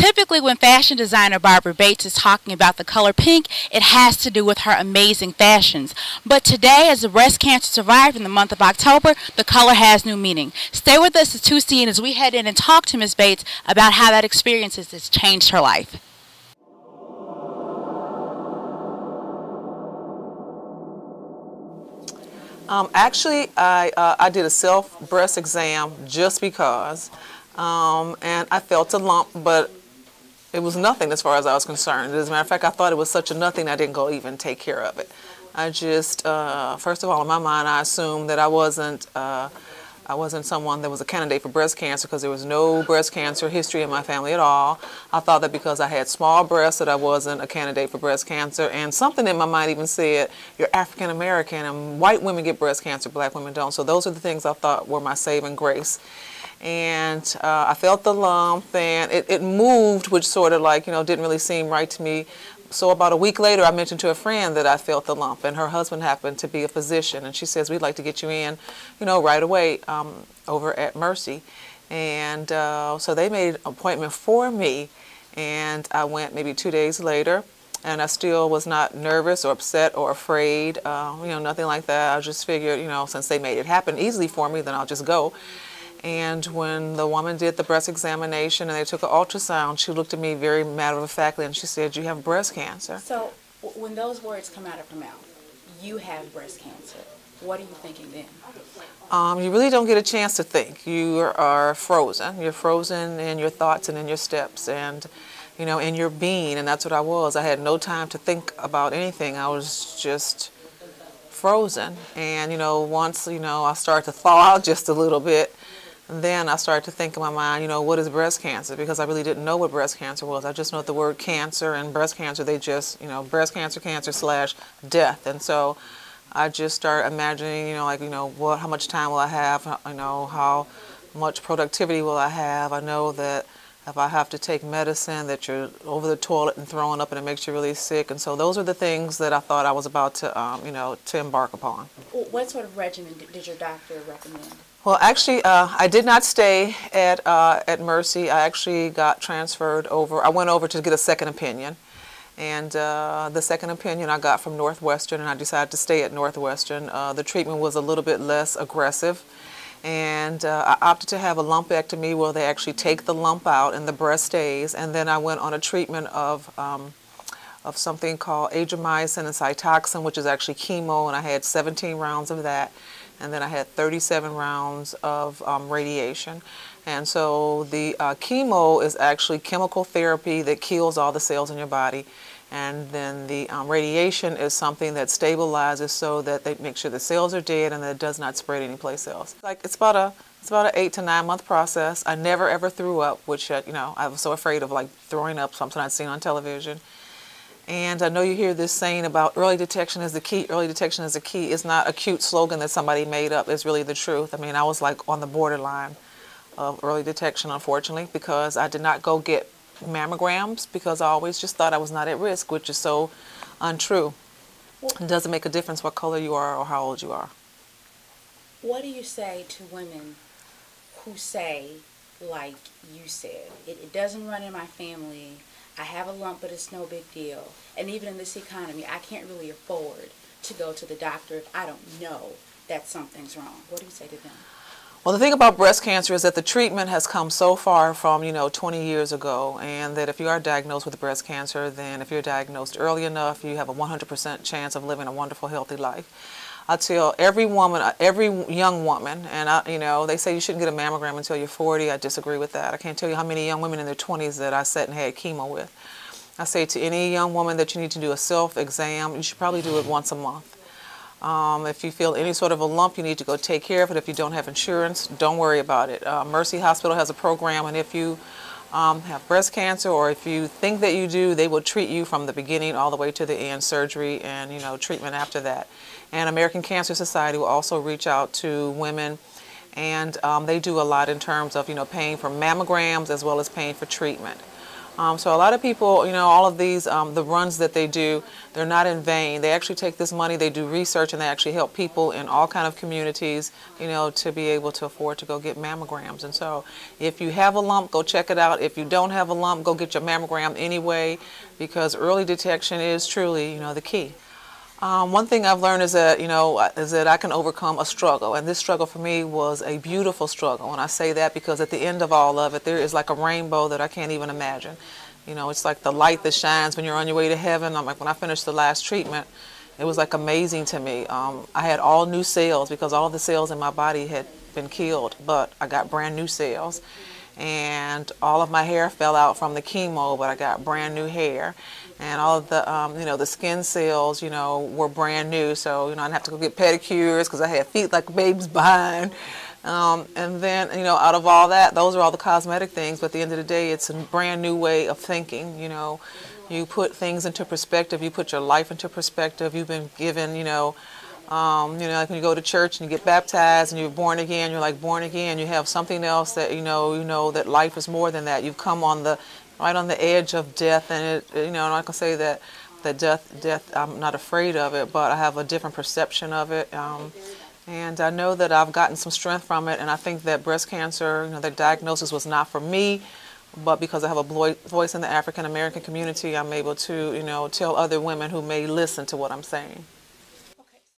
Typically, when fashion designer Barbara Bates is talking about the color pink, it has to do with her amazing fashions. But today, as the breast cancer survived in the month of October, the color has new meaning. Stay with us at 2CN as we head in and talk to Ms. Bates about how that experience has changed her life. Actually, I did a self breast exam just because, and I felt a lump, but it was nothing as far as I was concerned. As a matter of fact, I thought it was such a nothing I didn't go even take care of it. I just, first of all, in my mind, I assumed that I wasn't someone that was a candidate for breast cancer because there was no breast cancer history in my family at all. I thought that because I had small breasts that I wasn't a candidate for breast cancer, and something in my mind even said, you're African American and white women get breast cancer, black women don't. So those are the things I thought were my saving grace. And I felt the lump, and it moved, which sort of like, didn't really seem right to me. So about a week later, I mentioned to a friend that I felt the lump, and her husband happened to be a physician, and she says, we'd like to get you in, right away over at Mercy. And so they made an appointment for me, and I went maybe 2 days later, and I still was not nervous or upset or afraid, nothing like that. I just figured, since they made it happen easily for me, then I'll just go. And when the woman did the breast examination and they took an ultrasound, she looked at me very matter-of-factly and she said, you have breast cancer. So when those words come out of her mouth, you have breast cancer, what are you thinking then? You really don't get a chance to think. You are frozen. You're frozen in your thoughts and in your steps and, in your being, and that's what I was. I had no time to think about anything. I was just frozen. And, once, I started to thaw out just a little bit, then I started to think in my mind, what is breast cancer? Because I really didn't know what breast cancer was. I just know the word cancer and breast cancer, they just, breast cancer, cancer/death. And so I just started imagining, how much time will I have? How much productivity will I have? I know that if I have to take medicine, that you're over the toilet and throwing up and it makes you really sick. And so those are the things that I thought I was about to, to embark upon. What sort of regimen did your doctor recommend? Well, actually, I did not stay at Mercy. I actually got transferred over. I went over to get a second opinion. And the second opinion I got from Northwestern, and I decided to stay at Northwestern. The treatment was a little bit less aggressive. And I opted to have a lumpectomy where they actually take the lump out and the breast stays. And then I went on a treatment of something called adriamycin and Cytoxan, which is actually chemo, and I had 17 rounds of that. And then I had 37 rounds of radiation. And so the chemo is actually chemical therapy that kills all the cells in your body. And then the radiation is something that stabilizes so that they make sure the cells are dead and that it does not spread anyplace else. It's about an 8 to 9 month process. I never ever threw up, which I was so afraid of throwing up, something I'd seen on television. And I know you hear this saying about early detection is the key. Early detection is the key. It's not a cute slogan that somebody made up. It's really the truth. I mean, I was on the borderline of early detection, unfortunately, because I did not go get mammograms because I always just thought I was not at risk, which is so untrue. It doesn't make a difference what color you are or how old you are. What do you say to women who say, like you said, it doesn't run in my family, I have a lump, but it's no big deal. And even in this economy, I can't really afford to go to the doctor if I don't know that something's wrong. What do you say to them? Well, the thing about breast cancer is that the treatment has come so far from, 20 years ago, and that if you are diagnosed with breast cancer, then if you're diagnosed early enough, you have a 100% chance of living a wonderful, healthy life. I tell every woman, every young woman, and they say you shouldn't get a mammogram until you're 40. I disagree with that. I can't tell you how many young women in their 20s that I sat and had chemo with. I say to any young woman that you need to do a self-exam. You should probably do it once a month. If you feel any sort of a lump, you need to go take care of it. If you don't have insurance, don't worry about it. Mercy Hospital has a program, and if you have breast cancer, or if you think that you do, they will treat you from the beginning all the way to the end, surgery and treatment after that. And American Cancer Society will also reach out to women, and they do a lot in terms of paying for mammograms as well as paying for treatment. So a lot of people, all of these, the runs that they do, they're not in vain. They actually take this money, they do research, and they actually help people in all kind of communities, to be able to afford to go get mammograms. And so if you have a lump, go check it out. If you don't have a lump, go get your mammogram anyway, because early detection is truly, the key. One thing I've learned is that, I can overcome a struggle. And this struggle for me was a beautiful struggle. And I say that because at the end of all of it, there is like a rainbow that I can't even imagine. It's like the light that shines when you're on your way to heaven. I'm like, when I finished the last treatment, it was like amazing to me. I had all new cells because all the cells in my body had been killed, but I got brand new cells. And all of my hair fell out from the chemo, but I got brand new hair. And all of the, the skin cells, were brand new. So, I didn't have to go get pedicures because I had feet like babies behind. And then, out of all that, those are all the cosmetic things. But at the end of the day, it's a brand new way of thinking. You put things into perspective. You put your life into perspective. You've been given, like when you go to church and you get baptized and you're born again, you're like born again. You have something else that, you know that life is more than that. You've come right on the edge of death, and I'm not gonna say that death, I'm not afraid of it, but I have a different perception of it, and I know that I've gotten some strength from it. And I think that breast cancer, the diagnosis was not for me, but because I have a voice in the African American community, I'm able to, tell other women who may listen to what I'm saying.